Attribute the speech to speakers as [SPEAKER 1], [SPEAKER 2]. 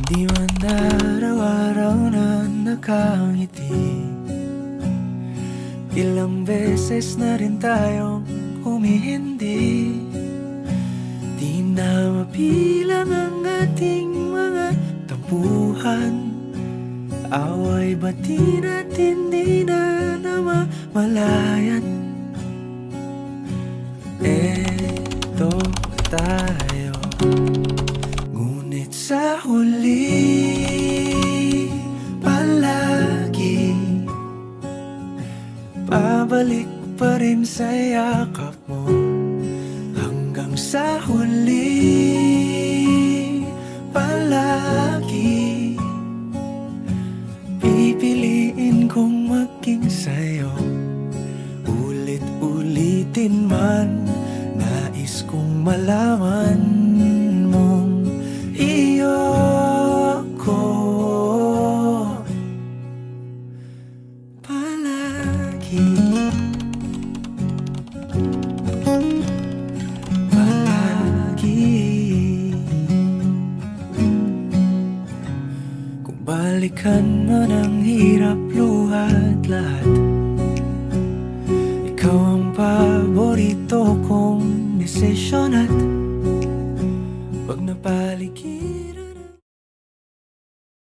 [SPEAKER 1] Di man araw-araw na nakangiti. Ilang beses na rin tayong humihindi. Di na mabilang ang ating mga tampuhan. Away bati natin di na namamalayan. Eto tayo, ngunit sa huli palagi pabalik pa rin sa yakap mo. Hanggang sa huli palagi pipiliin kong maging sa'yo. Ulit-ulitin man, nais kong malaman mong iyo ko palagi. Palagi. Kung balikan man ang hirap, luhat lahat, ikaw ang paborito kong desisyon. At pag napaligid